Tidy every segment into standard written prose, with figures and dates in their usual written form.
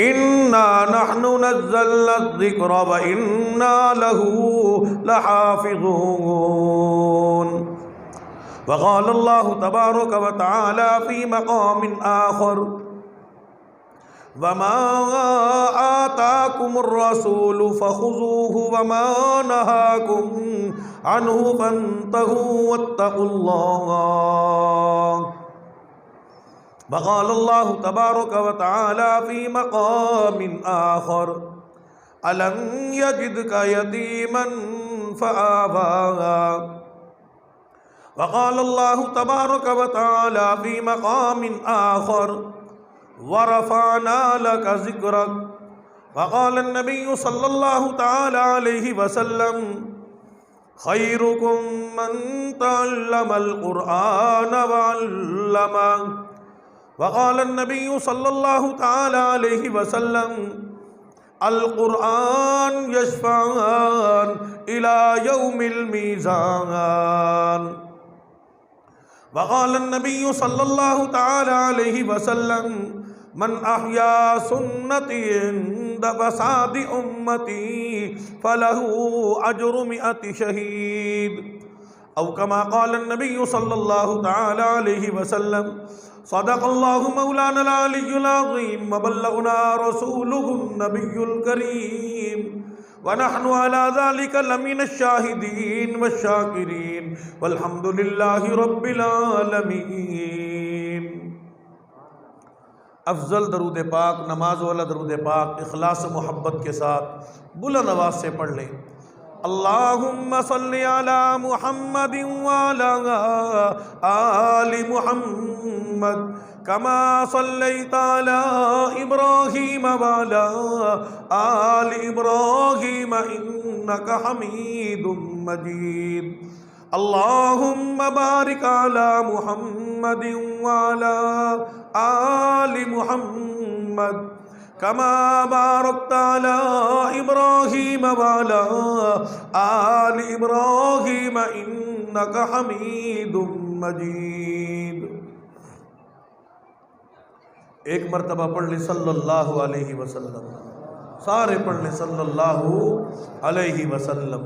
इन्ना नहनु नज़्ज़लना ज़िक्र व इन्ना लहू लहाफ़िज़ून। वक़ाल अल्लाहु तबारक व तआला फ़ी मक़ामिन आख़र वमा आताकुमुर रसूलु फ़ख़ुज़ूहु वमा नहाकुम अन्हु फ़न्तहू वत्तक़ुल्लाह। वक़ाल अल्लाहु तबारक व तआला फ़ी मक़ामिन आख़र अलम यजिदका यतीमन फ़आवा। वक़ाल अल्लाहु तबारक व तआला फ़ी मक़ामिन आख़र वरफ़अना लका ज़िक्रक। वक़ाल अन्नबिय्यु सल्लल्लाहु तआला अलैहि वसल्लम ख़ैरुकुम मन तअल्लमल क़ुरआन व अल्लमह। वक़ाल अन्नबिय्यु सल्लल्लाहु तआला अलैहि वसल्लम अल क़ुरआन यशफ़अन इला यौमिल मीज़ान। वक़ाल अन्नबिय्यु सल्लल्लाहु तआला अलैहि वसल्लम मन अहया सुन्नती इंद फ़सादी उम्मती फ़लहू अज्रु मिअति शहीद। औ कमा क़ाल अन्नबिय्यु सल्लल्लाहु तआला अलैहि वसल्लम सदक़ल्लाहु मौलाना अल-अलिय्युल अज़ीम व बल्लगना रसूलुहुन नबियुल करीम व नहनु अला ज़ालिका लमिनश शाहिदीन वश-शाकिरीन वल्हम्दुलिल्लाहि रब्बिल आलमीन। अफ़ज़ल दरूद पाक नमाज वाला दरूद पाक इखलास मोहब्बत के साथ बुलंद आवाज़ से पढ़ लें। अल्लाहुम्मा सल्लि अला मुहम्मदिन व अला आलि मुहम्मद कमा सल्लैता अला इब्राहीम व अला आलि इब्राहीम इन्नका हमीदुम मजीद। अल्लाहुम्मा बारिक अला मुहम्मदिन व अला आलि मुहम्मद कमा बारकता अला इब्राहीम व अला आलि इब्राहीम इन्नका हमीदुम मजीद। एक मरतबा पढ़ ले सल्लल्लाहु अलैहि वसल्लम। सारे पढ़ ले सल्लल्लाहु अलैहि वसल्लम।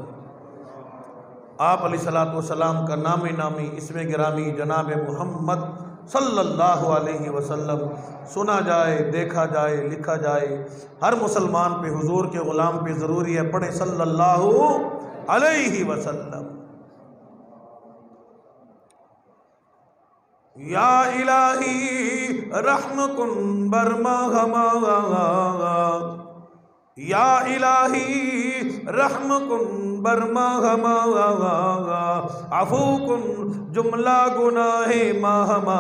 आप अलैहिस्सलातु वस्सलाम का नामे नामी इसमें गिरामी जनाब मोहम्मद सल्लल्लाहु अलैहि वसल्लम सुना जाए, देखा जाए, लिखा जाए। हर मुसलमान पे, हुजूर के ग़ुलाम पे ज़रूरी है पढ़े सल्लल्लाहु अलैहि वसल्लम। या इलाही रहम कुन बरमहमा, या इलाही रहम कुन बरमहमा, अफ़ू कुन जुमला गुनाहे महमा।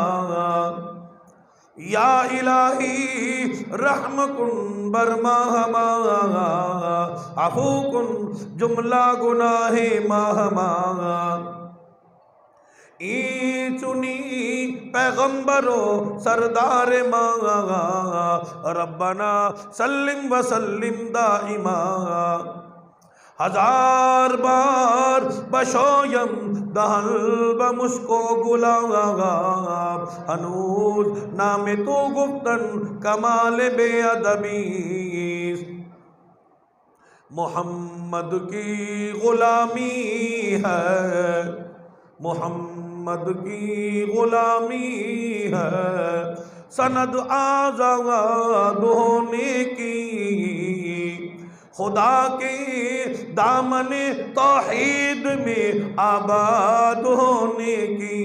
या इलाही रहम कुन बरमहमा, अफ़ू कुन जुमला गुनाहे महमा। ई चुनी पैगम्बरो सरदार माँ रब्बना सल्लिम व सल्लिम दाइमा। हजार बार बशोयम दहल ब मुस्को गुलाब हनूज नाम तो गुफ्तन कमाल बेअदबी। मोहम्मद की गुलामी है, मोहम्मद की गुलामी है, सनद आज़ाद होने की, खुदा के दामन तौहीद में आबाद होने की।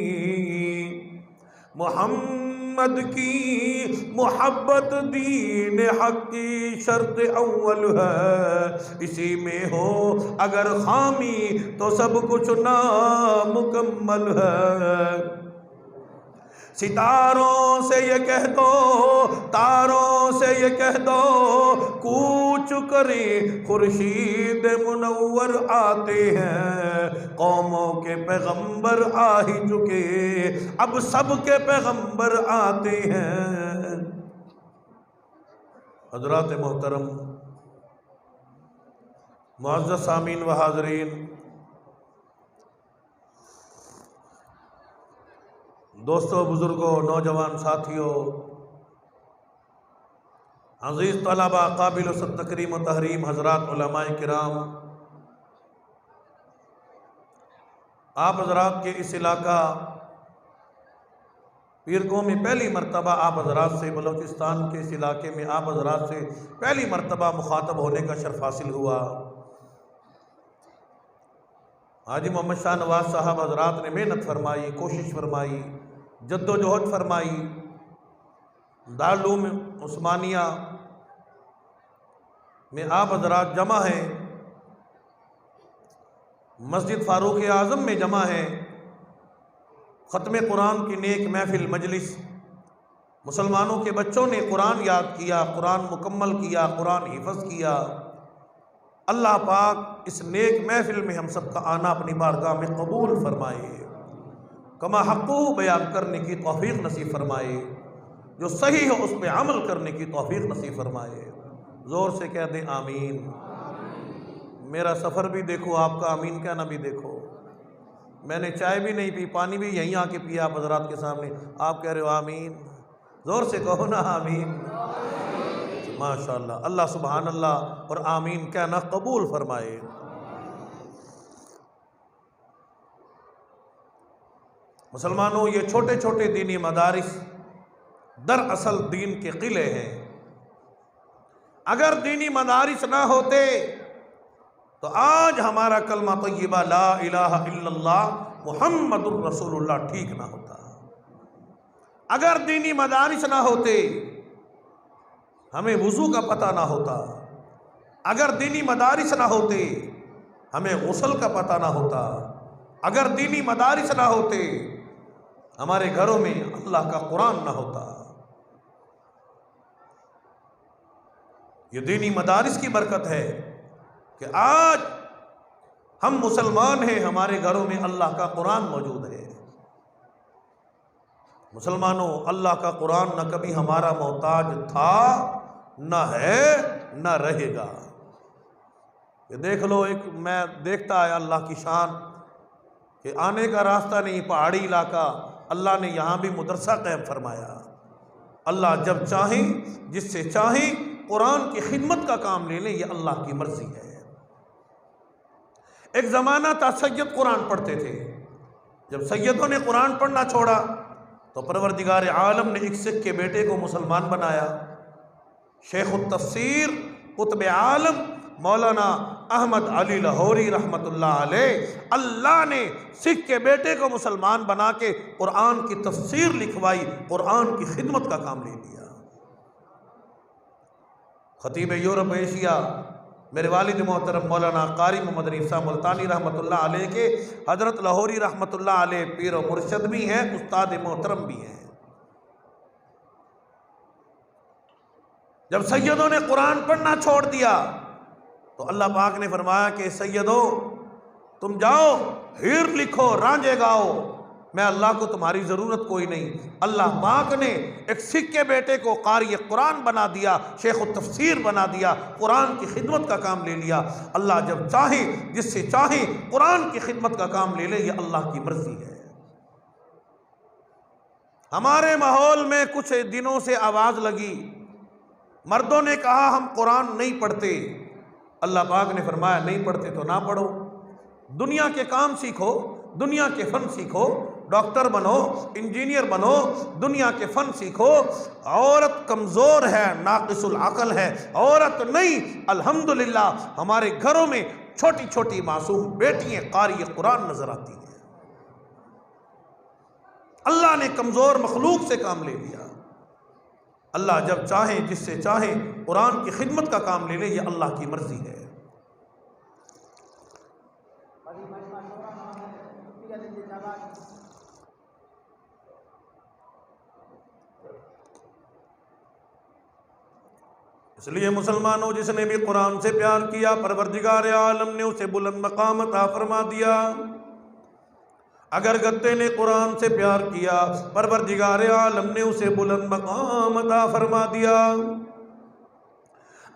मोहम्मद की मोहब्बत दीन हक़ की शर्त अव्वल है, इसी में हो अगर खामी तो सब कुछ नामुकम्मल है। सितारों से ये कह दो, तारों से ये कह दो, कूच करे खुर्शीद मुनव्वर आते हैं। कौमों के पैगंबर आ ही चुके, अब सब के पैगंबर आते हैं। हज़रात मोहतरम, मुअज़्ज़ज़ सामीन व हाज़रीन, दोस्तों, बुजुर्गों, नौजवान साथियों, अज़ीज़ तलबा, काबिल तकरीम व तहरीम हज़रात, उलमाए किराम, आप हज़रात के इस इलाका पीरकों में पहली मरतबा आप हज़रात से, बलूचिस्तान के इस इलाके में आप हज़रात से पहली मरतबा मुखातब होने का शर्फ हासिल हुआ। हाजी मोहम्मद शाह नवाज साहब हज़रात ने मेहनत फरमाई, कोशिश फरमाई, जद्दोजहद फरमाई। दारुल उलूम उस्मानिया में आप हज़रात जमा हैं, मस्जिद फ़ारूक आज़म में जमा हैं। ख़त्म कुरान की नेक महफिल मजलिस, मुसलमानों के बच्चों ने कुरान याद किया, कुरान मुकम्मल किया, कुरान हिफ़्ज़ किया। अल्लाह पाक इस नेक महफिल में हम सब का आना अपनी बारगाह में कबूल फरमाए। कमा हक़्क़ु बयान करने की तौफ़ीक़ नसीब फरमाए, जो सही हो उस पर अमल करने की तौफ़ीक़ नसीब फरमाए। ज़ोर से कह दें आमीन। मेरा सफ़र भी देखो, आपका आमीन कहना भी देखो। मैंने चाय भी नहीं पी, पानी भी यहीं आके पिया आप हज़रात के सामने, आप कह रहे हो आमीन। ज़ोर से कहो ना आमीन। माशाअल्लाह, अल्लाह सुबहान अल्लाह और आमीन कहना कबूल फरमाए। मुसलमानों, ये छोटे छोटे दीनी मदारिस दरअसल दीन के किले हैं। अगर दीनी मदारिस ना होते तो आज हमारा कलमा तय्यबा ला इलाहा इल्लल्लाह मुहम्मदुर रसूलुल्लाह ठीक ना होता। अगर दीनी मदारिस ना होते, हमें वुज़ू का पता ना होता। अगर दीनी मदारिस ना होते, हमें गुस्ल का पता ना होता। अगर दीनी मदारिस ना होते, हमारे घरों में अल्लाह का कुरान ना होता। ये दीनी मदारिस की बरकत है कि आज हम मुसलमान हैं, हमारे घरों में अल्लाह का कुरान मौजूद है। मुसलमानों, अल्लाह का कुरान न कभी हमारा मोहताज था, न है, न रहेगा। ये देख लो, एक मैं देखता आया अल्लाह की शान कि आने का रास्ता नहीं, पहाड़ी इलाका, अल्लाह ने यहाँ भी मदरसा कायम फरमाया। अल्लाह जब चाहे, जिससे चाहे कुरान की खिदमत का काम ले लें, ये अल्लाह की मर्जी है। एक ज़माना था सैयद कुरान पढ़ते थे। जब सैयदों ने कुरान पढ़ना छोड़ा तो परवरदिगार आलम ने एक सिख के बेटे को मुसलमान बनाया। शेखुत तफसीर कुतुब आलम मौलाना अहमद अली लाहौरी रहमतुल्लाह अलैह, अल्लाह ने सिख के बेटे को मुसलमान बना के कुरान की तफसीर लिखवाई, कुरान की खिदमत का काम ले लिया। खतीब यूरोप एशिया मेरे वालिद मोहतरम मौलाना कारी मोहम्मद रिफ़ा मुल्तानी रहमतुल्लाह अलैह के हज़रत लाहौरी रहमतुल्लाह अलैह पीर और मुर्शद भी हैं, उस्ताद मोहतरम भी हैं। जब सैयदों ने कुरान पढ़ना छोड़ दिया तो अल्लाह पाक ने फरमाया कि सैयदों, तुम जाओ हीर लिखो, रांझे गाओ, मैं अल्लाह को तुम्हारी ज़रूरत कोई नहीं। अल्लाह पाक ने एक सिख के बेटे को कारी कुरान बना दिया, शेख तफसीर बना दिया, कुरान की खिदमत का काम ले लिया। अल्लाह जब चाहे, जिससे चाहे कुरान की खिदमत का काम ले ले, ये अल्लाह की मर्जी है। हमारे माहौल में कुछ दिनों से आवाज़ लगी, मर्दों ने कहा हम कुरान नहीं पढ़ते। अल्लाह पाक ने फरमाया नहीं पढ़ते तो ना पढ़ो, दुनिया के काम सीखो, दुनिया के फ़न सीखो, डॉक्टर बनो, इंजीनियर बनो, दुनिया के फ़न सीखो। औरत कमज़ोर है, नाक़िसुल अक़ल है, औरत नहीं। अल्हम्दुलिल्लाह हमारे घरों में छोटी छोटी मासूम बेटियाँ कारी कुरान नज़र आती हैं। अल्लाह ने कमज़ोर मखलूक से काम ले लिया। अल्लाह जब चाहे, जिससे चाहे कुरान की खिदमत का काम ले ले, ये अल्लाह की मर्जी है। इसलिए मुसलमानों, जिसने भी कुरान से प्यार किया, परवरदिगार आलम ने उसे बुलंद मकाम अता फरमा दिया। अगर गद्दे ने कुरान से प्यार किया, परवरदिगार आलम ने उसे बुलंद मकाम अता फरमा दिया।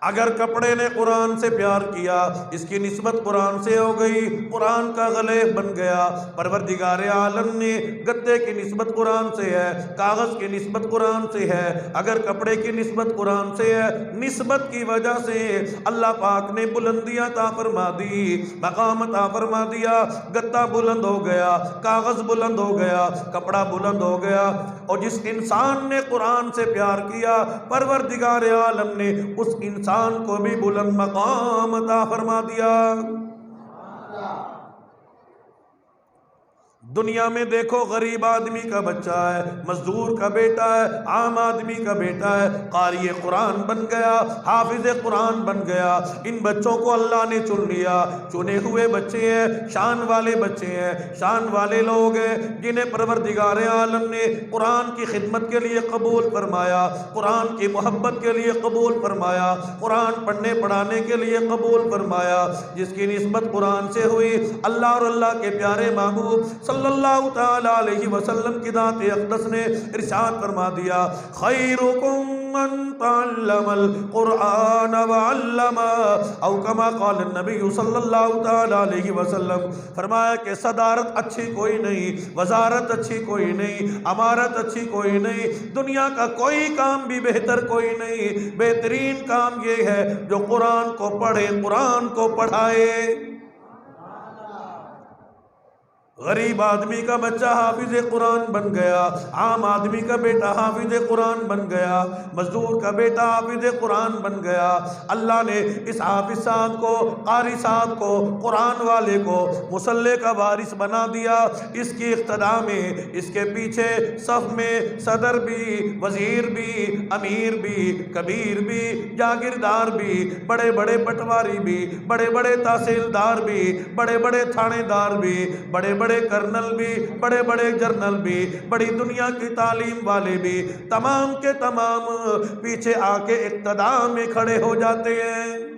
अगर कपड़े ने कुरान से प्यार किया, इसकी निस्बत कुरान से हो गई, कुरान का गले बन गया। परवरदिगार आलम ने गद्दे की निस्बत कुरान से है, कागज़ की निस्बत कुरान से है। अगर कपड़े की निस्बत कुरान से है, निस्बत की वजह से अल्लाह पाक ने बुलंदियाँ अता फरमा दी, मकाम अता फरमा दिया। गद्दा बुलंद हो गया, कागज़ बुलंद हो गया, कपड़ा बुलंद हो गया। और जिस इंसान ने कुरान से प्यार किया, परवरदिगार आलम ने उस इंसान को भी बुलंद मकाम अता फरमा दिया। दुनिया में देखो, गरीब आदमी का बच्चा है, मजदूर का बेटा है, आम आदमी का बेटा है, कारी कुरान बन गया, हाफिज कुरान बन गया। इन बच्चों को अल्लाह ने चुन लिया। चुने हुए बच्चे हैं, शान वाले बच्चे हैं, शान वाले लोग हैं, जिन्हें परवरदिगार आलम ने कुरान की खिदमत के लिए कबूल फरमाया, कुरान की मोहब्बत के लिए कबूल फरमाया, कुरान पढ़ने पढ़ाने के लिए कबूल फरमाया। जिसकी निस्बत कुरान से हुई, अल्लाह और अल्लाह के प्यारे महबूब सल्लल्लाहु तआला अलैहि वसल्लम की दात अक़दस ने इरशाद फरमा दिया, खैरुकुम मन तअल्लमल कुरान व अल्लमा, औ कमा क़ाल नबी सल्लल्लाहु तआला अलैहि वसल्लम। फरमाया कि सदारत अच्छी कोई नहीं, वजारत अच्छी कोई नहीं, अमारत अच्छी कोई नहीं, दुनिया का कोई काम भी बेहतर कोई नहीं। बेहतरीन काम ये है जो कुरान को पढ़े, कुरान को पढ़ाए। गरीब आदमी का बच्चा हाफिज कुरान बन गया, आम आदमी का बेटा हाफिज कुरान बन गया, मजदूर का बेटा हाफिज कुरान बन गया। अल्लाह ने इस हाफिज साहब को, कारी साहब को, कुरान वाले को मुसल्ले का वारिस बना दिया। इसकी इक़्तिदा में, इसके पीछे सफ़ में सदर भी, वज़ीर भी, अमीर भी, कबीर भी, जागीरदार भी, बड़े बड़े पटवारी भी, बड़े बड़े तहसीलदार भी, बड़े बड़े थानेदार भी, बड़े बड़े कर्नल भी, बड़े बड़े जर्नल भी, बड़ी दुनिया की तालीम वाले भी, तमाम के तमाम पीछे आके इक़्तिदा में खड़े हो जाते हैं।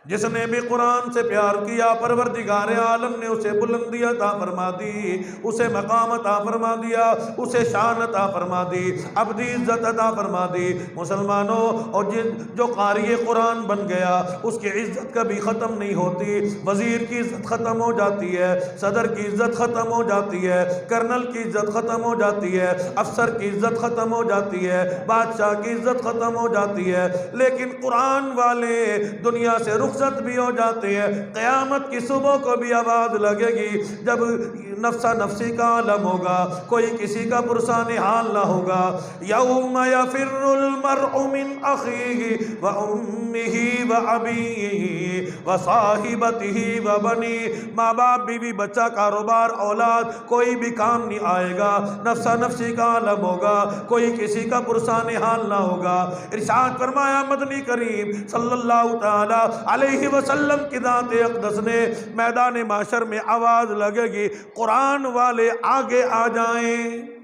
जिसने भी कुरान से प्यार किया, परवरदिगार आलम ने उसे बुलंदी अता फरमा दी, उसे मकाम अता फरमा दिया, उसे शान अता फरमा दी, अबदी इज्जत अता फरमा दी। मुसलमानों, और जो कारी कुरान बन गया, उसकी इज्जत कभी ख़त्म नहीं होती। वज़ीर की इज्जत ख़त्म हो जाती है, सदर की इज्जत ख़त्म हो जाती है, कर्नल की इज्जत ख़त्म हो जाती है, अफसर की इज्जत ख़त्म हो जाती है, बादशाह की इज्जत ख़त्म हो जाती है। लेकिन कुरान वाले दुनिया से रुखसत भी हो जाते हैं। क़यामत की सुबह को भी आवाज़ लगेगी, जब नफ्सा नफ्सी का आलम होगा, कोई किसी का पुरसान हाल ना होगा। यौम यफिर्रुल मर्उ मिन अखीही व उम्मिही व अबीही व साहिबतिही व बनी। माँ बाप, बीवी, बच्चा, कारोबार, औलाद, कोई भी काम नहीं आएगा। नफ्सा नफ्सी का आलम होगा, कोई किसी का पुरसान हाल ना होगा। इरशाद फरमाया मदनी करीम सल्लल्लाहु तआला अलैहि वसल्लम की दात अक़दस ने, मैदान माशर में आवाज़ लगेगी, कुरान वाले आगे आ जाएं।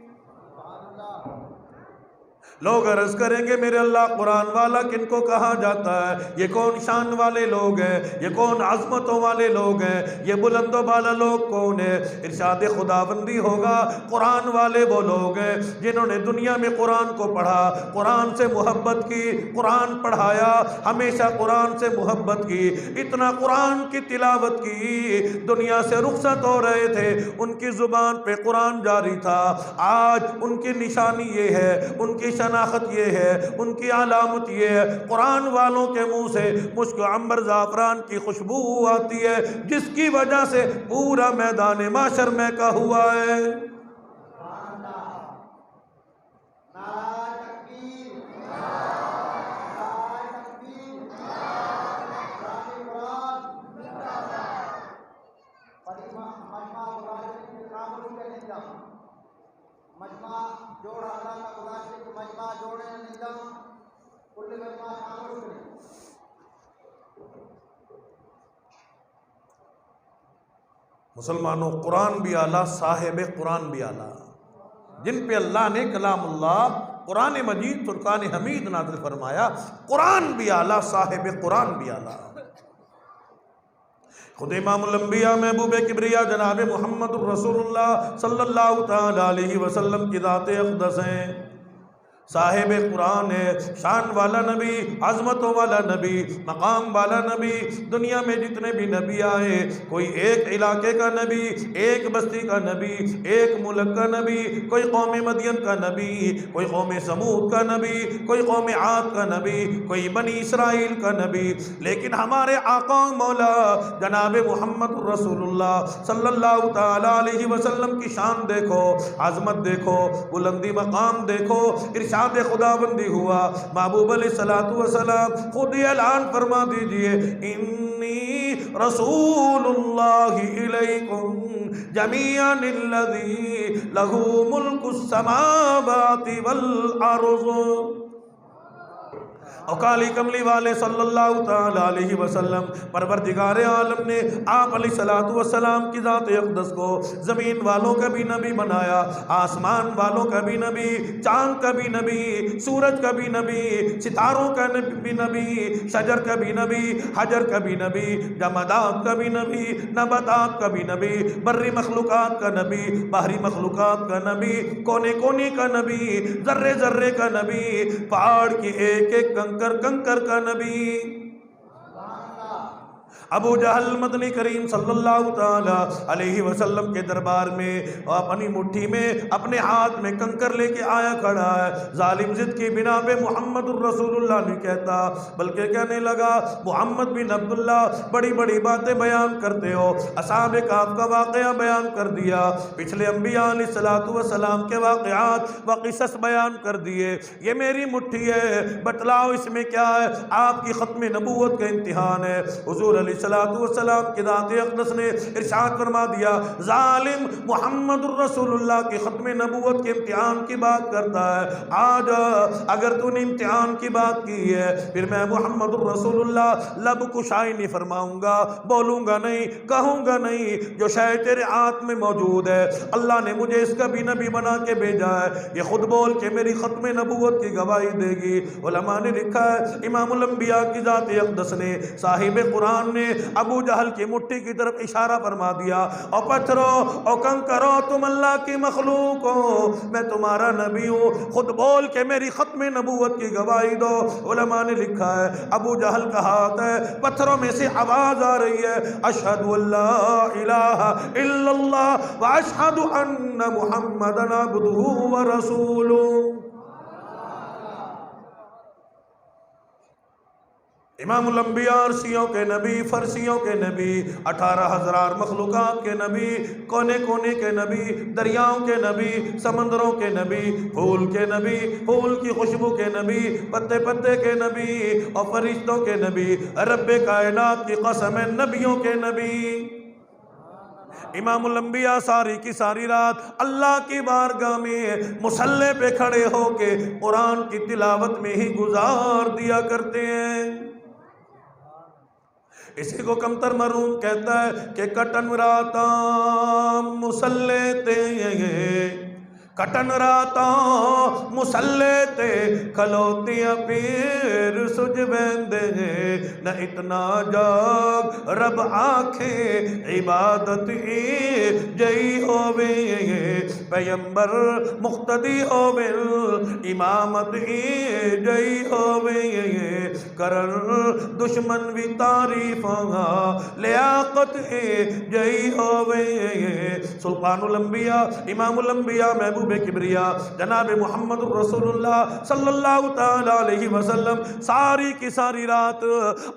लोग अर्ज़ करेंगे, मेरे अल्लाह, कुरान वाला किनको कहा जाता है? ये कौन शान वाले लोग हैं? ये कौन अज़मतों वाले लोग हैं? ये बुलंदो बाला लोग कौन है? इरशाद खुदाबंदी होगा, कुरान वाले वो लोग हैं जिन्होंने दुनिया में कुरान को पढ़ा, कुरान से मोहब्बत की, कुरान पढ़ाया, हमेशा कुरान से मोहब्बत की, इतना कुरान की तिलावत की, दुनिया से रुखसत हो रहे थे, उनकी ज़ुबान पे कुरान जारी था। आज उनकी निशानी ये है, उनकी शनाख्त ये है, उनकी अलामत ये है, कुरान वालों के मुंह से मुश्क अंबर ज़ाफ़रान की खुशबू आती है, जिसकी वजह से पूरा मैदान माशर महका हुआ है। मजमा जोड़ अल्लाह का गुलाशी को मजमा जोड़े निजाम कुल मजमा खामोश करें। मुसलमानों, कुरान भी आला, साहिब कुरान भी आला, जिन पे अल्लाह ने कलामुल्लाह कुरान मजीद फुरकान हमीद नाज़िल फरमाया। कुरान भी आला, साहिब कुरान भी आला। खुद इमामुल अंबिया महबूब किबरिया जनाब मुहम्मद रसूलुल्लाह सल्लल्लाहु तआला अलैहि वसल्लम की दात अक़दस हैं। साहिब कुरान है, शान वाला नबी, अजमतों वाला नबी, मकाम वाला नबी। दुनिया में जितने भी नबी आए, कोई एक इलाके का नबी, एक बस्ती का नबी, एक मुल्क का नबी, कोई कौम मदियन का नबी, कोई कौम समूद का नबी, कोई कौम आद का नबी, कोई बनी इसराइल का नबी। लेकिन हमारे आका मौला जनाब मोहम्मद रसूलुल्लाह सल्लल्लाहु ताला अलैहि वसल्लम की शान देखो, आजमत देखो, बुलंदी मकाम देखो, इरशाद खुदाबंदी हुआ। महबूब अलैहिस्सलातु वस्सलाम खुद ही ऐलान फरमा दीजिए, इन्नी रसूलुल्लाहि इलैकुम जमीअन अल्लज़ी लहू मुल्कुस समावाति वल अर्ज़। और काली कमली वाले सल्लल्लाहु ताला अलैहि वसल्लम परवरदिगार आलम ने आप अलैहिस्सलातु वस्सलाम की ज़ात अक़दस को ज़मीन वालों का भी नबी बनाया, आसमान वालों का भी नबी, चाँद का भी नबी, सूरज का भी नबी, सितारों का भी नबी, शजर का भी नबी, हजर का भी नबी, जमादात का भी नबी, नबातात का भी नबी, बर्री मखलूक़ात का नबी, बाहरी मखलूक़ात का नबी, कोने कोने का नबी, जर्रे जर्रे का नबी, पहाड़ की एक एक कंकर कंकर का नबी। अबू जहल मदनी करीम सल्लल्लाहु ताला अलैहि वसल्लम के दरबार में अपनी मुट्ठी में अपने हाथ में कंकर लेके आया खड़ा है। जालिम जिद की बिना पे मुहम्मदुर रसूलुल्लाह नहीं कहता, बल्कि कहने लगा, मोहम्मद बिन अब्दुल्ला बड़ी बड़ी बातें बयान करते हो, असहाब कहफ का वाक़या बयान कर दिया, पिछले अंबिया अलैहिस्सलातु वस्सलाम के वाक़यात व क़िसस बयान कर दिए, ये मेरी मुट्ठी है, बतलाओ इसमें क्या है? आपकी ख़त्म नबूवत का इम्तिहान है। हुज़ूर अलैहिस्सलातु वस्सलाम की ज़ात अक़दस ने इरशाद फरमा दिया, ज़ालिम मुहम्मदुर रसूलुल्लाह की ख़त्म नबूवत के इम्तिहान की बात करता है। आज अगर तूने इम्तिहान की बात की है, फिर मैं मुहम्मदुर रसूलुल्लाह लब कुशाई नहीं फरमाऊँगा, बोलूँगा नहीं, कहूँगा नहीं। जो शय तेरे हाथ में मौजूद है, अल्लाह ने मुझे इसका भी नबी बना के भेजा है, ये खुद बोल के मेरी ख़त्म नबूवत की गवाही देगी। उलमा ने लिखा है, इमामुल अंबिया की ज़ात अक़दस ने, साहिब कुरान ने अबू जहल की मुट्ठी की तरफ इशारा फरमा दिया, और पत्थरों और कंकरों, तुम अल्लाह की मखलूक हो, मैं तुम्हारा नबी हूँ, खुद बोल के मेरी ख़त्म नबूवत की गवाही दो। उलमा ने लिखा है, अबू जहल का हाथ है, पत्थरों में से आवाज़ आ रही है, अशहदु अल्ला इलाहा इल्लल्लाह व अशहदु अन्ना मुहम्मदन अब्दुहु व रसूलुहु। इमामुल अंबिया अर्शियों के नबी, फरसियों के नबी, 18,000 मखलूक़ात के नबी, कोने कोने के नबी, दरियाओं के नबी, समंदरों के नबी, फूल के नबी, फूल की खुशबू के नबी, पत्ते पत्ते के नबी और फरिश्तों के नबी, रब्बे कायनात की कसम है, नबियों के नबी। इमामुल अंबिया सारी की सारी रात अल्लाह की बारगाह में मुसल्ले पे खड़े होके कुरान की तिलावत में ही गुजार दिया करते हैं। इसी को कमतर मरूम कहता है कि कटन राता मुसल्ले ते, कटन राता मुसल्ले ते, खलोतियां पीर सुज बेंदे, न इतना जाग रब आखे इबादत जई होवे, पैगंबर मुख्तदी होवे, इमामत जई होवे, करन दुश्मन भी तारीफ लियाकत जई होवे। सुल्तानुल अंबिया इमामुल अंबिया महबूब किबरिया जनाब मोहम्मद रसूलुल्लाह सल्लल्लाहु ताला अलैहि वसल्लम सारी की सारी रात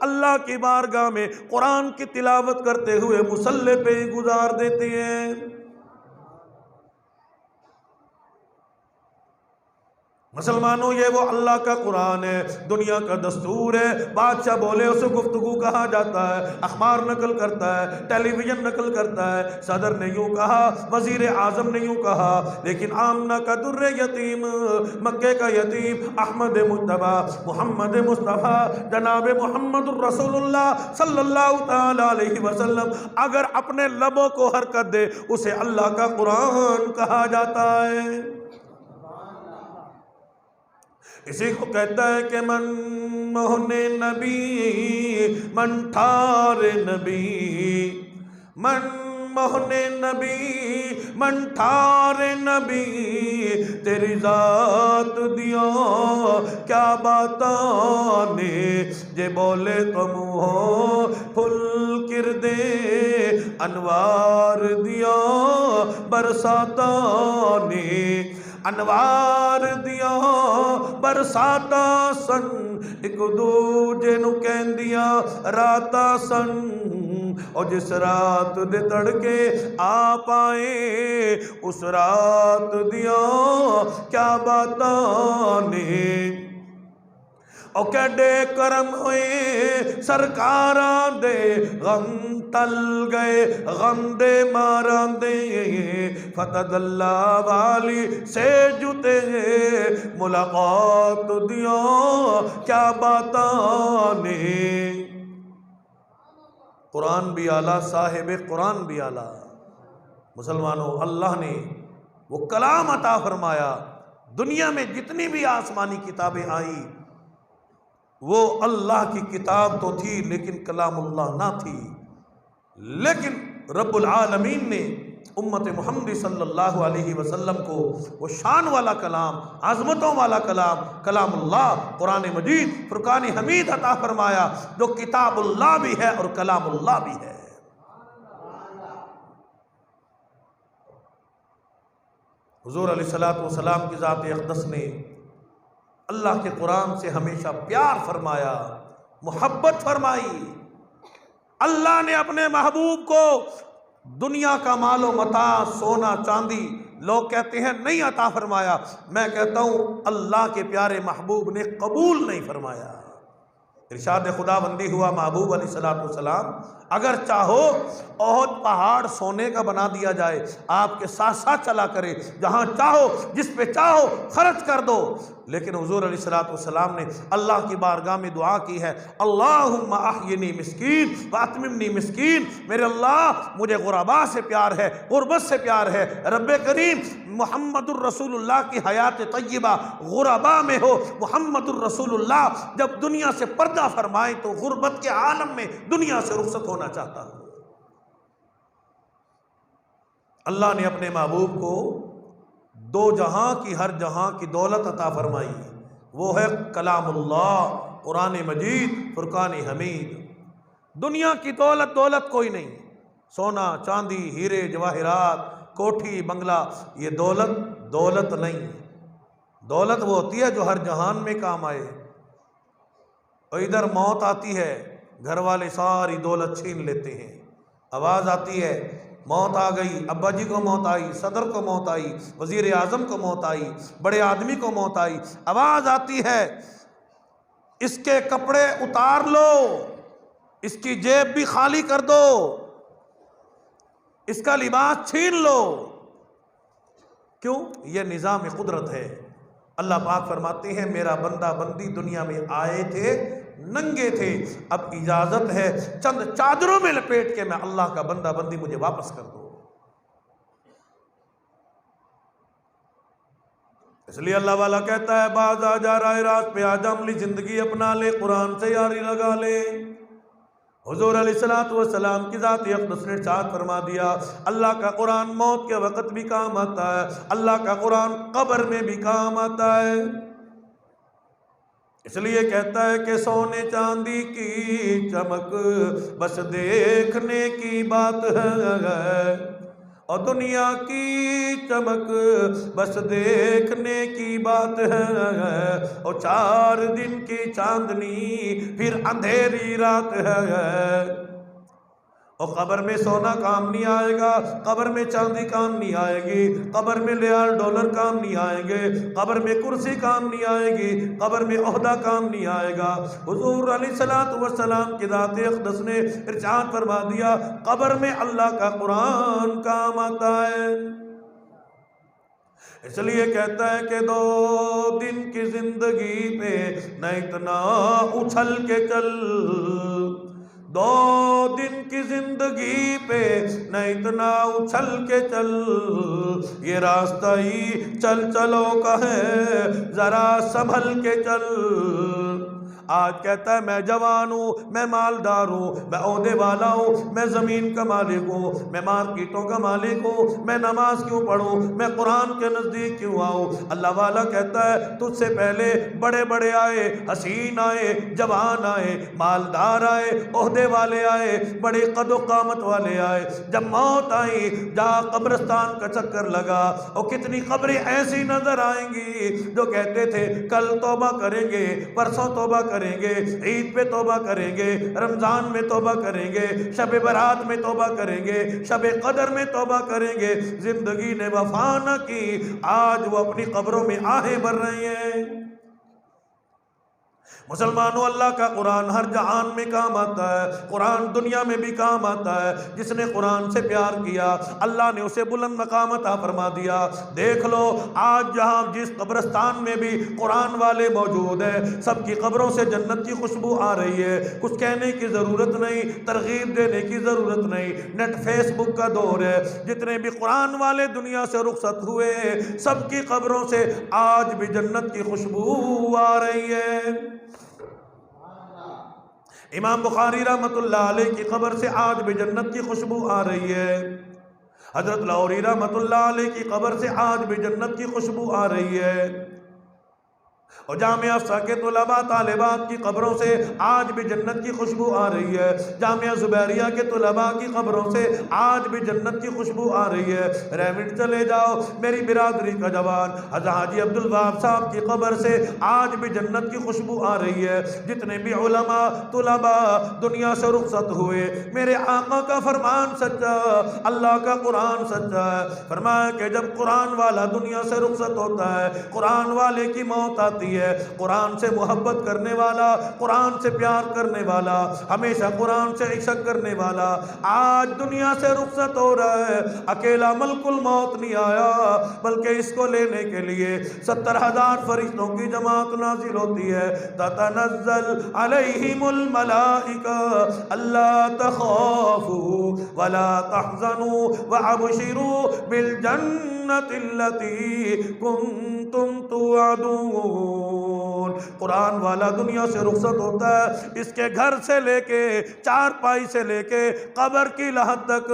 अल्लाह की बारगाह में कुरान की तिलावत करते हुए मुसल्ले पे गुजार देते हैं। मुसलमानों, ये वो अल्लाह का कुरान है, दुनिया का दस्तूर है। बादशाह बोले उसे गुफ्तगू कहा जाता है, अखबार नकल करता है, टेलीविज़न नकल करता है, सदर ने यूँ कहा, वज़ीर आज़म ने यूँ कहा, लेकिन आमना का दुर्रे यतीम, मक्के का यतीम अहमद मुज्तबा मोहम्मद मुस्तफ़ा जनाब मोहम्मद रसूलुल्लाह सल्लल्लाहु ताला अलैहि वसल्लम अगर अपने लबों को हरकत दे, उसे अल्लाह का कुरान कहा जाता है। इसी को कहता है कि मन मोहने नबी, मन ठार नबी, मन मोहने नबी मन ठारे नबी तेरी जात दिया क्या बातां ने जे बोले तो मुँह फुल किर दे अनवार दिया बरसाता ने अनवार दिया बरसाता सन एक दूजे नू कहंदिया राता सन और जिस रात दे तड़के आ पाए उस रात दिया क्या बातां ने और कैडे करम हुए सरकारां दे गम टल गए गम दे मारां दे फतदल्ला वाली से जुते मुलाकात दिया क्या बातां ने। कुरान भी आला साहिब कुरान भी आला। मुसलमानों, अल्लाह ने वो कलाम अता फरमाया। दुनिया में जितनी भी आसमानी किताबें आई वो अल्लाह की किताब तो थी लेकिन कलामुल्लाह ना थी। लेकिन रब्बुल आलमीन ने उम्मत मुहम्मदी सल्लल्लाहु अलैहि वसल्लम को वो शान वाला कलाम, आज़मतों वाला कलाम कलामुल्लाह कुरान मजीद फुरकान हमीद अता फरमाया जो किताबुल्लाह भी है और कलामुल्लाह भी है। हुज़ूर अलैहिस्सलातु वस्सलाम की ज़ात अक़दस ने अल्लाह के कुरान से हमेशा प्यार फरमाया, मोहब्बत फरमाई। अल्लाह ने अपने महबूब को दुनिया का मालो मता सोना चांदी लोग कहते हैं नहीं अता फरमाया, मैं कहता हूँ अल्लाह के प्यारे महबूब ने कबूल नहीं फरमाया। इरशाद खुदाबंदी हुआ महबूब अलैहिस्सलातु वस्सलाम अगर चाहो ओहद पहाड़ सोने का बना दिया जाए, आपके साथ साथ चला करे, जहाँ चाहो जिस पे चाहो खर्च कर दो। लेकिन हुजूर अलैहिस्सलातु वस्सलाम ने अल्लाह की बारगाह में दुआ की है, अल्लाहुम्मा अहयिनी मिस्कीन व अतमिमनी मिस्कीन। मेरे अल्लाह मुझे गुरबा से प्यार है, गुरबत से प्यार है। रब्बे करीम मुहम्मदुर रसूलुल्लाह की हयात तय्यबा गुरबा में हो। मुहम्मदुर रसूलुल्लाह जब दुनिया से पर्दा फरमाए तो गुरबत के आलम में दुनिया से रुखसत होना चाहता हूँ। अल्लाह ने अपने महबूब को दो जहां की हर जहां की दौलत अता फरमाई, वो है कलामुल्लाह कुरान मजीद फुरकान हमीद। दुनिया की दौलत दौलत कोई नहीं, सोना चांदी हीरे जवाहिरात कोठी बंगला, ये दौलत दौलत नहीं। दौलत वो होती है जो हर जहान में काम आए। और इधर मौत आती है, घर वाले सारी दौलत छीन लेते हैं। आवाज़ आती है मौत आ गई, अब्बा जी को मौत आई, सदर को मौत आई, वजीर आजम को मौत आई, बड़े आदमी को मौत आई। आवाज़ आती है इसके कपड़े उतार लो, इसकी जेब भी खाली कर दो, इसका लिबास छीन लो। क्यों? यह निज़ाम कुदरत है। अल्लाह पाक फरमाते हैं मेरा बंदा बंदी दुनिया में आए थे नंगे थे, अब इजाजत है चंद चादरों में लपेट के मैं अल्लाह का बंदा बंदी मुझे वापस कर दो। इसलिए अल्लाह वाला कहता है बाज आ जा रहा है रात पे आजा अमली जिंदगी अपना ले, कुरान से यारी लगा ले। हुजूर अलैहिस्सलातु वस्सलाम की ज़ात अक़दस ने इरशाद फरमा दिया अल्लाह का कुरान मौत के वक़्त भी काम आता है, अल्लाह का कुरान कब्र में भी काम आता है। इसलिए कहता है कि सोने चांदी की चमक बस देखने की बात है, और दुनिया की चमक बस देखने की बात है। और 4 दिन की चांदनी फिर अंधेरी रात है। और कब्र में सोना काम नहीं आएगा, कब्र में चांदी काम नहीं आएगी, कब्र में रियाल डॉलर काम नहीं आएंगे, कब्र में कुर्सी काम नहीं आएगी, कब्र में ओहदा काम नहीं आएगा। हुजूर अलैहिस्सलातु वस्सलाम की ज़ात अक़दस ने इरशाद फरमा दिया कब्र में अल्लाह का कुरान काम आता है। इसलिए कहता है कि 2 दिन की जिंदगी पे न इतना उछल के चल, 2 दिन की जिंदगी पे न इतना उछल के चल, ये रास्ता ही चल चलो का है जरा संभल के चल। आज कहता है मैं जवान हूँ, मैं मालदार हूँ, मैं ओहदे वाला हूँ, मैं ज़मीन का मालिक हूँ, मैं मार्केटों का मालिक हूँ, मैं नमाज क्यों पढ़ूँ, मैं कुरान के नज़दीक क्यों आऊँ। अल्लाह वाला कहता है तुझसे पहले बड़े बड़े आए, हसीन आए, जवान आए, मालदार आए, ओहदे वाले आए, बड़े कदो कामत वाले आए। जब मौत आई, जहाँ कब्रिस्तान का चक्कर लगा, और कितनी कब्रें ऐसी नजर आएंगी जो कहते थे कल तौबा करेंगे, परसों तौबा करेंगे, ईद पे तौबा करेंगे, रमजान में तौबा करेंगे, शब बरात में तौबा करेंगे, शब कदर में तौबा करेंगे। जिंदगी ने वफा न की, आज वो अपनी कब्रों में आहें भर रहे हैं। मुसलमानों, अल्लाह का कुरान हर जहान में काम आता है, कुरान दुनिया में भी काम आता है। जिसने कुरान से प्यार किया, अल्लाह ने उसे बुलंद मकाम अता फरमा दिया। देख लो आज जहाँ जिस कब्रिस्तान में भी कुरान वाले मौजूद हैं, सबकी कब्रों से जन्नत की खुशबू आ रही है। कुछ कहने की ज़रूरत नहीं, तरगीब देने की ज़रूरत नहीं। नेट फेसबुक का दौर है, जितने भी कुरान वाले दुनिया से रुखसत हुए, सबकी कब्रों से आज भी जन्नत की खुशबू आ रही है। इमाम बुखारी रहमतुल्लाह अलैह की कब्र से आज भी जन्नत की खुशबू आ रही है। हजरत लाहौरी रहमतुल्लाह अलैह की कब्र से आज भी जन्नत की खुशबू आ रही है। और जामिया अफ़सा के तुलबा तालिबात की कब्रों से आज भी जन्नत की खुशबू आ रही है। जामिया ज़ुबैरिया के तुलबा की कब्रों से आज भी जन्नत की खुशबू आ रही है। रेमिट चले जाओ, मेरी बिरादरी का जवान हाजी अब्दुल वहाब साहब की कब्र से आज भी जन्नत की खुशबू आ रही है। जितने भी उलमा तुलबा दुनिया से रुखसत हुए, मेरे आका का फरमान सच्चा, अल्लाह का कुरान सच्चा है। फरमाया कि जब कुरान वाला दुनिया से रुखसत होता है, कुरान वाले की मौत आती है, कुरान से मोहब्बत करने वाला, कुरान से प्यार करने वाला, हमेशा कुरान से इश्क करने वाला आज दुनिया से रुखसत हो रहा है। अकेला मलकुल मौत नहीं आया, बल्कि इसको लेने के लिए 70,000 फरिश्तों की जमात नाजिल होती है। ततनज़्ज़ल अलैहिमुल मलाइका अल्ला तख़ाफू वला तहज़नू वअबशिरू बिल जन्नतिल्लती कुंतुम तुअदून। कुरान वाला दुनिया से रुखसत होता है, इसके घर से लेके चारपाई से लेके कब्र की लहद तक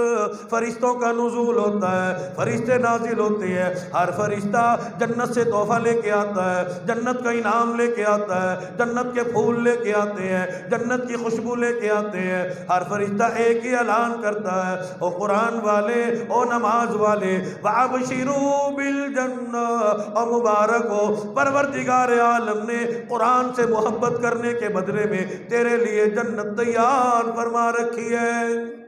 फरिश्तों का नुज़ूल होता है, फरिश्ते नाजिल होते हैं। हर फरिश्ता जन्नत से तोहफा लेके आता है, जन्नत का इनाम लेके आता है, जन्नत के फूल लेके आते हैं, जन्नत की खुशबू लेके आते हैं। हर फरिश्ता एक ही ऐलान करता है, ओ कुरान वाले, ओ नमाज वाले, वअबशिरू बिल जन्नह, और मुबारक हो परवरदिगार आलम ने कुरान से मोहब्बत करने के बदले में तेरे लिए जन्नत तैयार फरमा रखी है।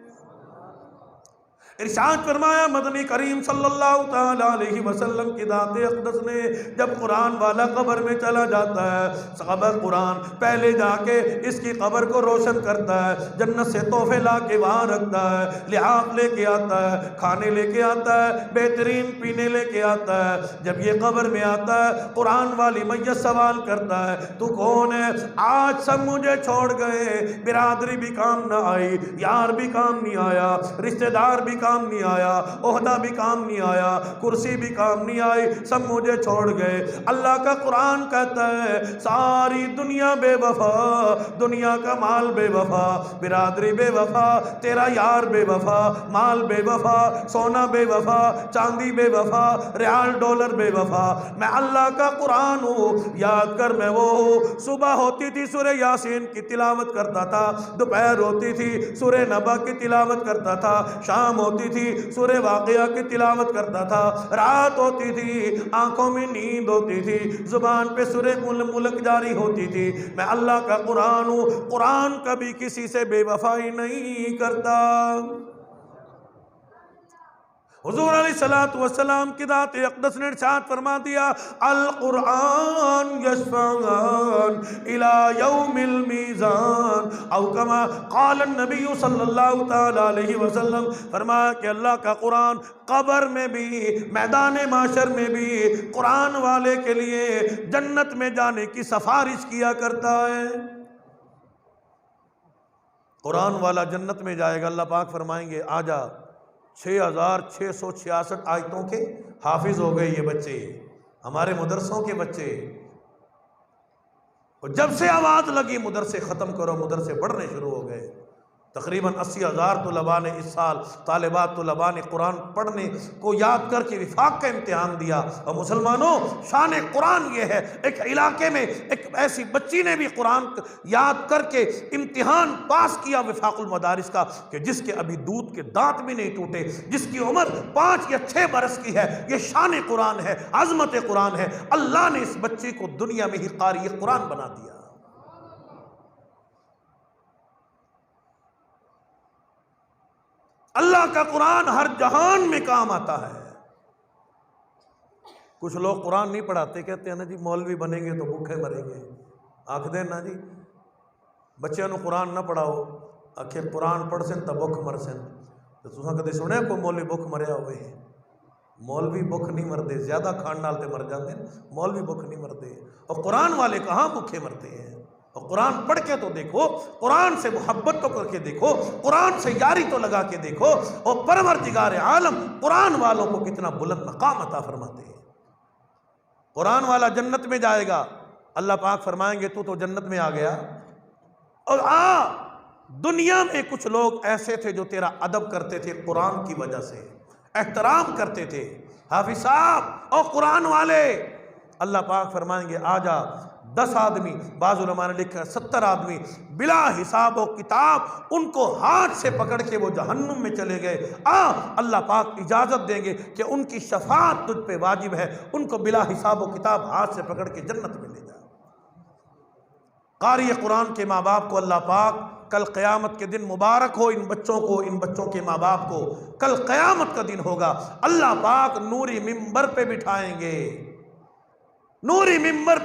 इरशाद फरमाया मदनी करीम सल्लल्लाहु ताला अलैहि वसल्लम की दाते अक़दस ने जब कुरान वाला कब्र में चला जाता है, सहाबा कुरान पहले जाके इसकी कब्र को रोशन करता है, जन्नत से तोहफे ला के वहाँ रखता है, लिहाफ लेके आता है, खाने लेके आता है, बेहतरीन पीने लेके आता है। जब ये कब्र में आता है, कुरान वाली मैयत सवाल करता है, तू कौन है? आज सब मुझे छोड़ गए, बिरादरी भी काम ना आई, यार भी काम नहीं आया, रिश्तेदार भी काम नहीं आया, ओहदा भी काम नहीं आया, कुर्सी भी काम नहीं आई, सब मुझे छोड़ गए। अल्लाह का कुरान कहता है सारी दुनिया बेवफा, दुनिया का माल बेवफा, बिरादरी बेवफा, तेरा यार बेवफा, माल बेवफा, सोना बेवफा, चांदी बेवफा, रियाल डॉलर बेवफा। मैं अल्लाह का कुरान हूँ, याद कर मैं वो हूँ। सुबह होती थी सूरह यासीन की तिलावत करता था, दोपहर होती थी सूरह नबा की तिलावत करता था, शाम होती थी सूरह वाक़िया की तिलावत करता था, रात होती थी आंखों में नींद होती थी, जुबान पे सूरह मुल्क जारी होती थी। मैं अल्लाह का कुरान हूँ, कुरान कभी किसी से बेवफाई नहीं करता। हुज़ूर अलैहिस्सलातु वस्सलाम की दात अक़दस ने इरशाद फरमा दिया, अल कुरान यशफ़अन इला यौमिल मीज़ान औ कमा क़ाल नबी सल्लल्लाहु तआला अलैहि वसल्लम। फरमाया कि अल्लाह का कुरान कब्र में भी, मैदान माशर में भी कुरान वाले के लिए जन्नत में जाने की सिफारिश किया करता है। कुरान वाला जन्नत में जाएगा, अल्लाह पाक फरमाएंगे आजा, 6,666 आयतों के हाफिज हो गए ये बच्चे, हमारे मदरसों के बच्चे। और जब से आवाज़ लगी मदरसे ख़त्म करो, मदरसे बढ़ने शुरू हो गए। तकरीबन 80,000 तलबा ने इस साल, तालिबात तलबा ने कुरान पढ़ने को याद करके विफाक का इम्तिहान दिया। और मुसलमानों, शान कुरान ये है, एक इलाके में एक ऐसी बच्ची ने भी कुरान याद करके इम्तिहान पास किया विफाकुल मदारिस का, कि जिसके अभी दूध के दांत भी नहीं टूटे, जिसकी उम्र 5 या 6 बरस की है। ये शान कुरान है, अजमत कुरान है। अल्लाह ने इस बच्चे को दुनिया में ही कारी कुरान बना दिया। अल्लाह का कुरान हर जहान में काम आता है। कुछ लोग कुरान नहीं पढ़ाते, कहते हैं ना जी मौलवी बनेंगे तो भूखे मरेंगे। आख दे ना जी बच्चों को कुरान ना पढ़ाओ, आखिर कुरान पढ़ सन तो भुख मर सन। तो तुसा कदे सुने कोई मौलवी भुख मरिया हुए? मौलवी भुख नहीं मरते, ज्यादा खान नाल ते मर जाते हैं, मौलवी भुख नहीं मरते। और कुरान वाले कहाँ भूखे मरते हैं? और कुरान पढ़ के तो देखो, कुरान से मोहब्बत तो करके देखो, कुरान से यारी तो लगा के देखो। और परवरदिगार आलम कुरान वालों को कितना बुलंद मकाम अता फरमाते हैं। कुरान वाला जन्नत में जाएगा, अल्लाह पाक फरमाएंगे तू तो जन्नत में आ गया। और दुनिया में कुछ लोग ऐसे थे जो तेरा अदब करते थे, कुरान की वजह से एहतराम करते थे। हाफिज साहब और कुरान वाले, अल्लाह पाक फरमाएंगे आजा 10 आदमी, बाज़ उलमा ने लिखा 70 आदमी बिला हिसाब और किताब उनको हाथ से पकड़ के वो जहन्नुम में चले गए। अल्लाह पाक इजाज़त देंगे कि उनकी शफाअत तुझ पे वाजिब है, उनको बिला हिसाब और किताब हाथ से पकड़ के जन्नत में ले जा। कारी कुरान के माँ बाप को अल्लाह पाक कल क़यामत के दिन, मुबारक हो इन बच्चों को, इन बच्चों के माँ बाप को, कल क़यामत का दिन होगा, अल्लाह पाक नूरी मिंबर पे बिठाएंगे, नूरी मिंबर